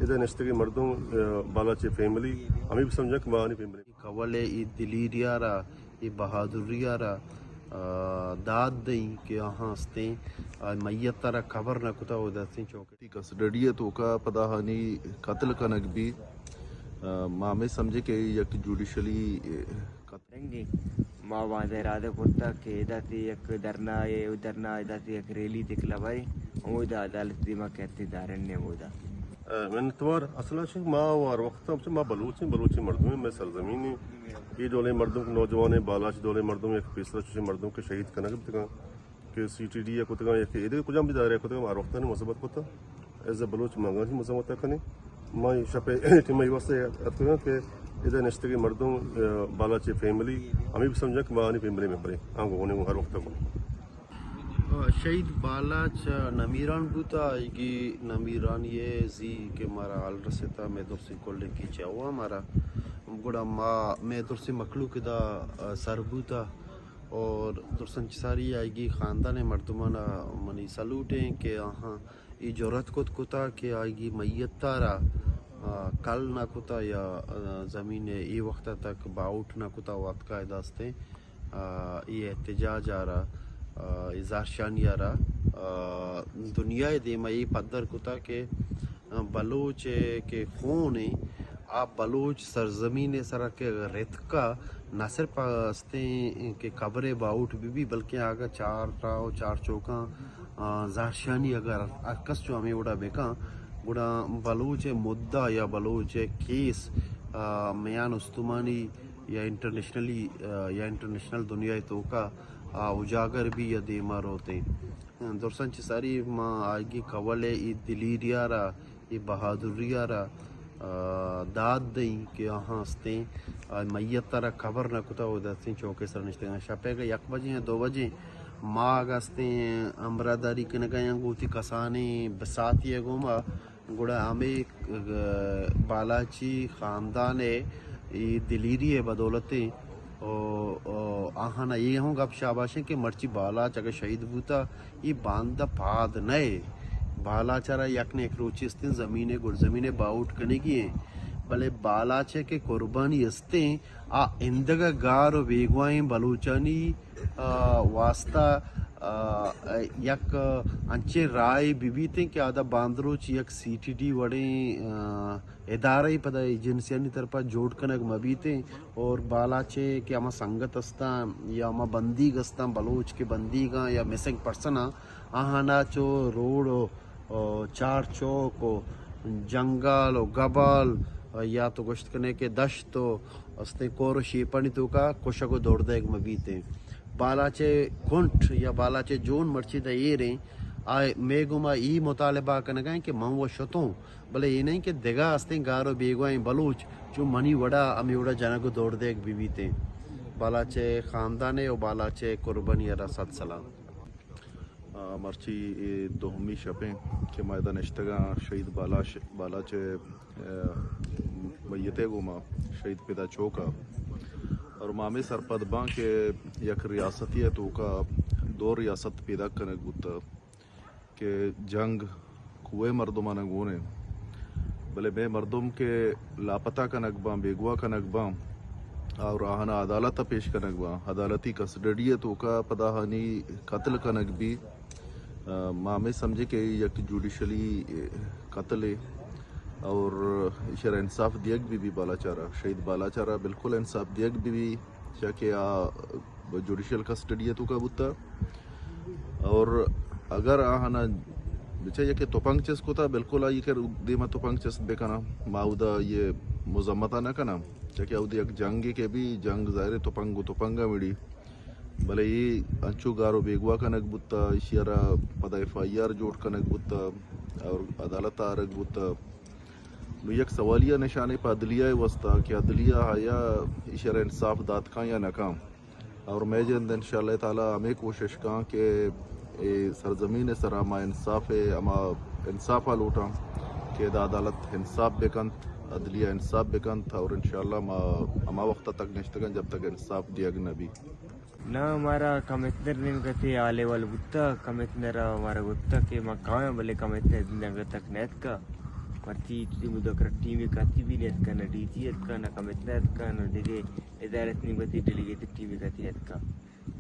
اذا نشتكي مردم بالاتي فاميلي عم بسمجك باني فاميلي کولے ای دلیریارا ای بہادریارا داد دیں کہ آہاں ہستیں میت تارا خبر نہ کتا ہو دستیں چوکے کسڈڈیتو کا پداہانی قتل کنک بھی مامے سمجھے کہ یک جوڈیشلی رنگی ما وہاں ارادہ کرتا کہ اداتی یک درنا اداتی یک ریلی دکھلا بھائی اودا عدالت دیما کہتے دارن نے اودا من اعتبار اصلا شيء ما وار وقتها ما بلوچی مردم میں سرزمینی یہ دولے مردم نوجوان بالاش دولے مردم یک فیصلہ چھ مردم کے شہید کنک بتگا کہ سی ٹی ڈی یا کتگا یک ادے کجام بھی دارے کتگا مار وقتاں مثبت کوتا از بلوچ مانگا ہی مزمت کنے ما شپے تی میں واسطے اتگا کہ اذا نشتكي مردم بالاتي فاميلي عم بسمجك باني فاميلي ممبري ہم کو ہر وقت کو شہید بالاچ نمیران بوتا ایگی نمیران یہ زی کہ مارا حال رسیتا میں درسی کولے کی چاہوا مارا گوڑا میں درسی مخلوق دا سر بوتا اور درسن چساری آئے گی خاندان مردمانا منی سلوٹیں کہ آہاں ای جورت کتا کہ آئے گی میت تارا کل نہ کتا یا زمین ای وقت تک باؤٹ نہ کتا وقت کا داستے یہ احتجاج آ رہا ازارشانی آ رہا دنیا دیما یہ پدر کتا کہ بلوچ کے خون آپ بلوچ سرزمین سرا کے ریت کا نہ صرف ہستے کہ قبر باؤٹ بھی بلکہ آگا چار چوکاں زارشانی اگر کس جو ہمیں اڑا بیکاں گوڑا بلوچ مدعا یا بلوچ کیس میان استمانی یا انٹرنیشنل دنیا تو کا اجاگر بھی یا دیمار ہوتے درسن ساری ماں آگی کولے ای دلیریارا ای بہادریارا داد دیں کہ آہاں ہستیں میت تارا خبر نہ کتا ہو دستیں چوکے سر نشتے شپے گا 1 بجے 2 بجے ماں آگستیں امراداری کنگا گوتی کسانے بساتی گوما گوڑا ہمیں بالاچی خاندان دلیری بدولتیں آہانا یہ ہوں گا شاباشیں کہ مرچی بالا چگہ شہید بوتا یہ باندہ پاد نئے بالا چرا یک نے ایک روچی استیں زمینے گر زمینے باؤٹ کرنے کی ہیں بلے بالا چے کے قربانی استیں اندگا گار و بیگوائیں بلوچانی واسطہ یک انچے رائے بیتیں کہ آدھا باندروچ یک سی ٹی ڈی وڑیں ادارہ ہی پتہ ایجنسیانی طرفہ جوڑ کنک مبیتیں اور بالا چے کہ اما سنگت استاں یا اما بندی گستاں بلوچ کے بندی گاں یا مسنگ پرسنا آہانا چو روڈ و چار چوک و جنگل و گبال یا تو گشت کرنے کے دشت و استے کور و شیپانی تو کا کشک و دوڑ دیگ مبیتیں بالاچے کنٹ یا بالاچے جون مرچی دا یہ رہیں آئے میں گما ای مطالبہ کنگائیں کہ من و شتوں بلے یہ نہیں کہ دگا ہستیں گارو بیگوائیں بلوچ جو منی وڑا امی وڑا جنگو دوڑ دیگ بیویتیں بالاچے خاندانے و بالاچے قربانی را صد سلام مرچی دومی شپیں کہ مائدہ نشتگاں شہید بالاچے میتے گوما شہید پیدا چوکا اور مامی سرپد باں کے یک ریاستی ہے تو کا 2 ریاست پیدا کرنے گوتا کہ جنگ کوئے مردمانہ گونے بلے بے مردم کے لاپتہ کنک باں بیگوا کنک باں اور آہنا عدالت پیش کنک باں عدالتی کسڈڈی ہے تو کا پداہانی قتل کنک بھی مامی سمجھے کہ یک جوڈیشلی قتل ہے اور اشار انصاف دیگ بھی بالا چارہ شہید بالا چارہ بالکل انصاف دیگ بھی چاکہ جوڈیشل کسٹڈی تو کا بتا اور اگر آہنا بچہ یہ کہ توپنگ چس کو تھا بالکل آئی کر دیما توپنگ چس بے کنا ماؤدا یہ مزمتہ نہ کنا چاکہ او دی ایک جنگی کے بھی جنگ ظاہر توپنگا مڑی بلے یہ انچو گارو بیگوا کنک بتا اشیارہ پدا FIR جوڑ کنک بتا اور عدالت آرک بتا یک سوالیہ نشانے پہ عدلیہ وسطہ کہ عدلیہ آیا اشارہ انصاف داد کاں یا ناکام اور میں جند انشاءاللہ تعالیٰ ہمیں کوشش کاں کہ سرزمین سر اما انصاف اما انصافہ لوٹاں کہ دا عدالت انصاف بکنت عدلیہ انصاف بکنت اور انشاءاللہ اما وقت تک نشتگن جب تک انصاف دیگ نبی نہ ہمارا کم اتنر نہیں کہتے آلے والا گتا کم اتنر ہمارا گتا کہ ماں کہاں بلے کم اتنر دن تک نیت کا مرتی تی مذکر ٹیم کاتبین اتکا نہ ڈی سی اتکا نہ کمتنا اتکا نہ دیگے ادارت نہیں بتی ڈیلیگیٹڈ ٹیم کاتی اتکا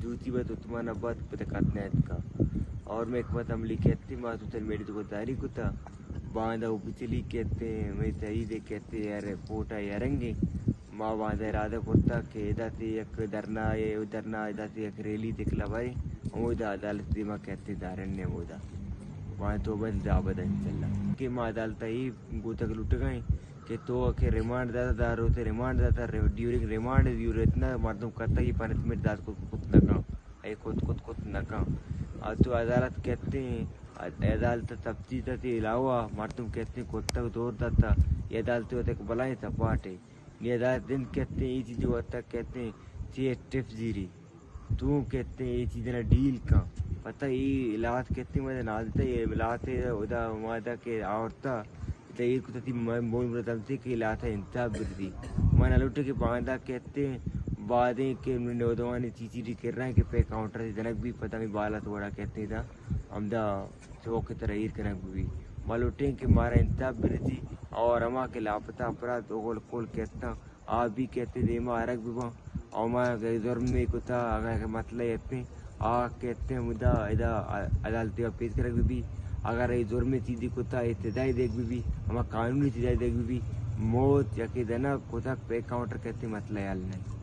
دوتی بات اتمان آباد پتہ کاتنا اتکا اور میں ایک بات عملی کہتے ماں تو تل میری تو داری کتا باندھا اوپچلی کہتے میں تایید کہتے یار پوٹا یارنگے ماں باندھا ارادہ کرتا کہ اداتی یک درنا اداتی یک ریلی دکھلا بھائی مودا عدالت دیما کہتے دارن نے مودا وہاں تو بند آباد انشاءاللہ کہ ماں عدالتہ ہی گوتک لٹ گئیں کہ تو کہ ریمانڈ داتا دارو تے ریمانڈ داتا ڈیورنگ ریمانڈ دیور اتنا مردم کرتا ہی پنشمنٹ داد کو کت نہ اے کت نہ تو عدالت کہتے ہیں عدالت تفتیش تے علاوہ مردم کہتے ہیں کتا دور داتا یہ عدالت ہوتا ہے کہ بلائیں تھا پاٹے یہ عدالت دن کہتے ہیں یہ چیز جو ہوتا کہتے ہیں چیئر ٹف زیری تو کہتے ہیں یہ چیز نہ ڈیل کا پتہ یہ علاوات کہتے ہیں مجھے نازتا ہے یہ علاوات ہے ادا مادہ کے عورتہ یہ کتا تھی مول مرتبتی کہ علاوات انتاب بردی مانا لوٹے کے باندھا کہتے ہیں بعدیں کہ نوجوانی چیزی کر رہے ہیں کہ پے کاؤنٹر سے جنک بھی پتہ نہیں بالا تو بڑا کہتے تھا ہم دا چوک کی طرح ہیر کنک بھی معلوٹیں کہ مارا انتاب بردی اور ہما کے لاپتہ اپراد اغول کول کہتا آپ بھی کہتے دے ما عرق بھی با اور ما ظلم میں کتا اگر مطلب یہ کہتے ہیں مدہ ادا عدالتی کا پیش کرک بھی اگر یہ ظلم چیزی کتا ابتدائی دیکھ بھی ہما قانونی چیزیں دیکھ بھی موت یا کہ دنا کتا پے کاؤنٹر کہتے مطلب حل نہیں